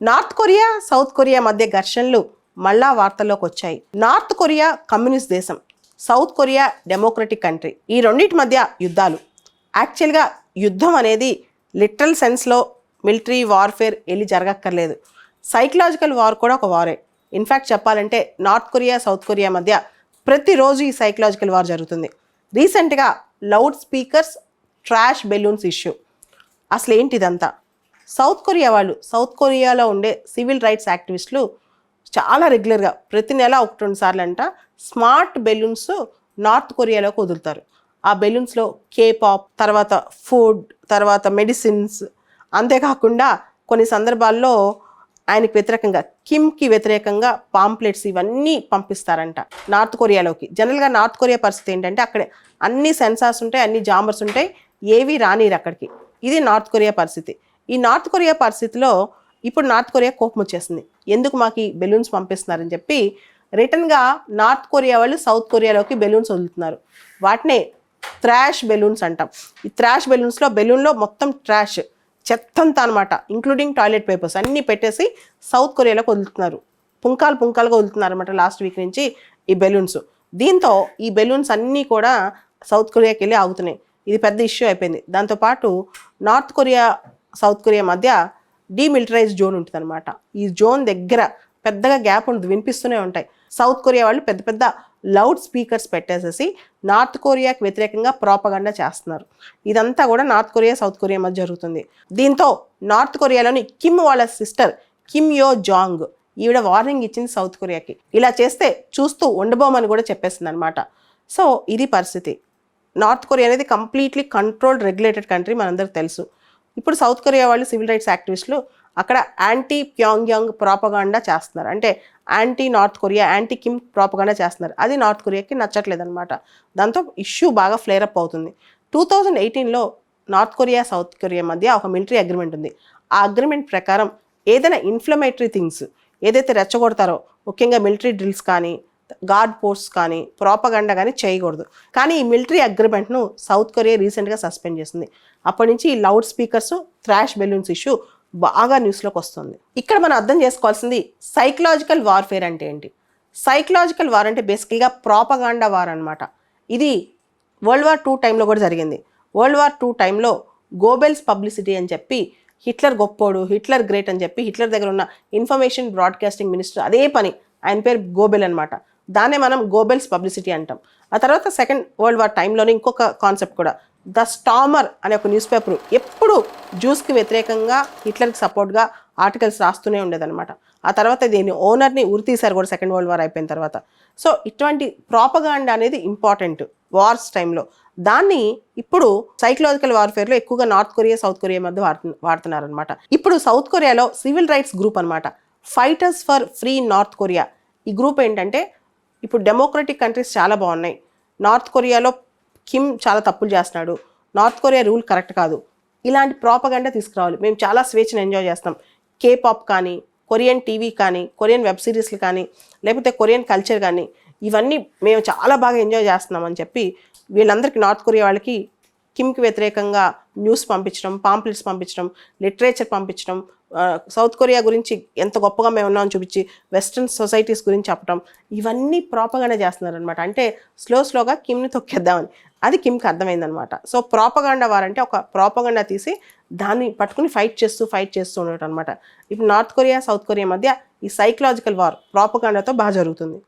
North Korea south Korea మధ్య ఘర్షణలు మళ్ళా వార్తల్లోకి వచ్చాయి. నార్త్ కొరియా కమ్యూనిస్ట్ దేశం, సౌత్ కొరియా డెమోక్రటిక్ కంట్రీ. ఈ రెండింటి మధ్య యుద్ధాలు. యాక్చువల్గా యుద్ధం అనేది లిటరల్ సెన్స్లో మిలిటరీ వార్ఫేర్ వెళ్ళి జరగక్కర్లేదు. సైకలాజికల్ వార్ కూడా ఒక వారే. ఇన్ఫ్యాక్ట్ చెప్పాలంటే నార్త్ కొరియా సౌత్ కొరియా మధ్య ప్రతిరోజు ఈ సైకలాజికల్ వార్ జరుగుతుంది. రీసెంట్గా loud speakers, trash balloons issue. అసలు ఏంటి ఇదంతా? సౌత్ కొరియా వాళ్ళు, సౌత్ కొరియాలో ఉండే సివిల్ రైట్స్ యాక్టివిస్టులు చాలా రెగ్యులర్గా ప్రతి నెల 1-2 సార్లు అంట స్మార్ట్ బెలూన్స్ నార్త్ కొరియాలోకి వదులుతారు. ఆ బెలూన్స్లో కేపాప్, తర్వాత ఫుడ్, తర్వాత మెడిసిన్స్, అంతేకాకుండా కొన్ని సందర్భాల్లో ఆయనకి వ్యతిరేకంగా, కిమ్కి వ్యతిరేకంగా పాంప్లెట్స్ ఇవన్నీ పంపిస్తారంట నార్త్ కొరియాలోకి. జనరల్గా నార్త్ కొరియా పరిస్థితి ఏంటంటే అక్కడ అన్ని సెన్సార్స్ ఉంటాయి, అన్ని జాంబర్స్ ఉంటాయి, ఏవి రానిరు అక్కడికి. ఇది నార్త్ కొరియా పరిస్థితి. ఈ నార్త్ కొరియా పరిస్థితిలో ఇప్పుడు నార్త్ కొరియా కోపం వచ్చేసింది. ఎందుకు మాకు ఈ బెలూన్స్ పంపిస్తున్నారని చెప్పి రిటర్న్గా నార్త్ కొరియా వాళ్ళు సౌత్ కొరియాలోకి బెలూన్స్ వదులుతున్నారు. వాటినే థ్రాష్ బెలూన్స్ అంటాం. ఈ థ్రాష్ బెలూన్లో మొత్తం ట్రాష్, చెత్తంతా అనమాట, ఇంక్లూడింగ్ టాయిలెట్ పేపర్స్ అన్నీ పెట్టేసి సౌత్ కొరియాలోకి వదులుతున్నారు. పుంకాలుగా వదులుతున్నారు అనమాట లాస్ట్ వీక్ నుంచి ఈ బెలూన్స్. దీంతో ఈ బెలూన్స్ అన్నీ కూడా సౌత్ కొరియాకి వెళ్ళి ఆగుతున్నాయి. ఇది పెద్ద ఇష్యూ అయిపోయింది. దాంతోపాటు నార్త్ కొరియా సౌత్ కొరియా మధ్య డీమిలిటరైజ్ జోన్ ఉంటుంది అనమాట. ఈ జోన్ దగ్గర పెద్దగా గ్యాప్ ఉంటుంది, వినిపిస్తూనే ఉంటాయి. సౌత్ కొరియా వాళ్ళు పెద్ద పెద్ద లౌడ్ స్పీకర్స్ పెట్టేసేసి నార్త్ కొరియాకి వ్యతిరేకంగా ప్రాపగండా చేస్తున్నారు. ఇదంతా కూడా నార్త్ కొరియా సౌత్ కొరియా మధ్య జరుగుతుంది. దీంతో నార్త్ కొరియాలోని కిమ్ వాళ్ళ సిస్టర్ కిమ్ యో జాంగ్ ఈవిడ వార్నింగ్ ఇచ్చింది సౌత్ కొరియాకి. ఇలా చేస్తే చూస్తూ ఉండబోమని కూడా చెప్పేసింది అనమాట. సో ఇది పరిస్థితి. నార్త్ కొరియా అనేది కంప్లీట్లీ కంట్రోల్డ్, రెగ్యులేటెడ్ కంట్రీ, మనందరికి తెలుసు. ఇప్పుడు సౌత్ కొరియా వాళ్ళు సివిల్ రైట్స్ యాక్టివిస్టులు అక్కడ యాంటీ ప్యాంగ్యాంగ్ ప్రాపగాండా చేస్తున్నారు. అంటే anti north Korea, anti Kim propaganda చేస్తున్నారు. అది నార్త్ కొరియాకి నచ్చట్లేదు అనమాట. దాంతో ఇష్యూ బాగా ఫ్లేరప్ అవుతుంది. 2018లో నార్త్ కొరియా సౌత్ కొరియా మధ్య ఒక మిలిటరీ అగ్రిమెంట్ ఉంది. ఆ అగ్రిమెంట్ ప్రకారం ఏదైనా ఇన్ఫ్లమేటరీ థింగ్స్ ఏదైతే రెచ్చగొడతారో, ముఖ్యంగా మిలిటరీ డ్రిల్స్ కానీ, గార్డ్ పోస్ట్స్ కానీ, ప్రాపగండా కానీ చేయకూడదు. కానీ ఈ మిలిటరీ అగ్రిమెంట్ను సౌత్ కొరియా రీసెంట్గా సస్పెండ్ చేసింది. అప్పటి నుంచి ఈ loud speakers, trash balloons issue బాగా న్యూస్లోకి వస్తుంది. ఇక్కడ మనం అర్థం చేసుకోవాల్సింది సైకలాజికల్ వార్ఫేర్ అంటే ఏంటి. సైకలాజికల్ వార్ అంటే బేసికల్గా ప్రాపగాండా వార్ అనమాట. ఇది వరల్డ్ వార్ 2 టైంలో కూడా జరిగింది. వరల్డ్ వార్ 2 టైంలో గోబెల్స్ పబ్లిసిటీ అని చెప్పి హిట్లర్ గొప్పోడు, హిట్లర్ గ్రేట్ అని చెప్పి హిట్లర్ దగ్గర ఉన్న ఇన్ఫర్మేషన్ బ్రాడ్కాస్టింగ్ మినిస్టర్, అదే పని, ఆయన పేరు గోబెల్ అనమాట. దాన్నే మనం గోబెల్స్ పబ్లిసిటీ అంటాం. ఆ తర్వాత సెకండ్ వరల్డ్ వార్ టైంలోనే ఇంకొక కాన్సెప్ట్ కూడా, ద స్టామర్ అనే ఒక న్యూస్ పేపర్ ఎప్పుడు జ్యూస్కి వ్యతిరేకంగా, హిట్లర్కి సపోర్ట్గా ఆర్టికల్స్ రాస్తూనే ఉండేదన్నమాట. ఆ తర్వాత దీని ఓనర్ని ఉరితీశారు కూడా సెకండ్ వరల్డ్ వార్ అయిపోయిన తర్వాత. సో ఇటువంటి ప్రాపగాండా అనేది ఇంపార్టెంట్ వార్స్ టైంలో. దాన్ని ఇప్పుడు సైకలాజికల్ వార్ఫేర్లో ఎక్కువగా నార్త్ కొరియా సౌత్ కొరియా మధ్య వాడుతున్నారనమాట. ఇప్పుడు సౌత్ కొరియాలో సివిల్ రైట్స్ గ్రూప్ అనమాట, fighters for free north Korea. ఈ గ్రూప్ ఏంటంటే ఇప్పుడు డెమోక్రటిక్ కంట్రీస్ చాలా బాగున్నాయి, నార్త్ కొరియాలో కిమ్ చాలా తప్పులు చేస్తున్నాడు, నార్త్ కొరియా రూల్ కరెక్ట్ కాదు, ఇలాంటి ప్రాపగండా తీసుకురావాలి, మేము చాలా స్వేచ్ఛను ఎంజాయ్ చేస్తాం, కేపాప్ కానీ, కొరియన్ టీవీ కానీ, కొరియన్ వెబ్ సిరీస్లు కానీ, లేకపోతే కొరియన్ కల్చర్ కానీ, ఇవన్నీ మేము చాలా బాగా ఎంజాయ్ చేస్తున్నాం అని చెప్పి వీళ్ళందరికీ, నార్త్ కొరియా వాళ్ళకి కిమ్కి వ్యతిరేకంగా న్యూస్ పంపించడం, పాంప్లెట్స్ పంపించడం, లిటరేచర్ పంపించడం, సౌత్ కొరియా గురించి ఎంత గొప్పగా మేము ఉన్నామని చూపించి వెస్ట్రన్ సొసైటీస్ గురించి చెప్పడం, ఇవన్నీ ప్రాపగండా చేస్తున్నారనమాట. అంటే స్లోగా కిమ్ని తొక్కేద్దామని. అది కిమ్కి అర్థమైందనమాట. సో ప్రాపగండా వారంటే ఒక ప్రాపగండా తీసి దాన్ని పట్టుకుని ఫైట్ చేస్తూ ఉండటం అనమాట. ఇప్పుడు నార్త్ కొరియా సౌత్ కొరియా మధ్య ఈ సైకలాజికల్ వార్ ప్రాపగండాతో బాగా జరుగుతుంది.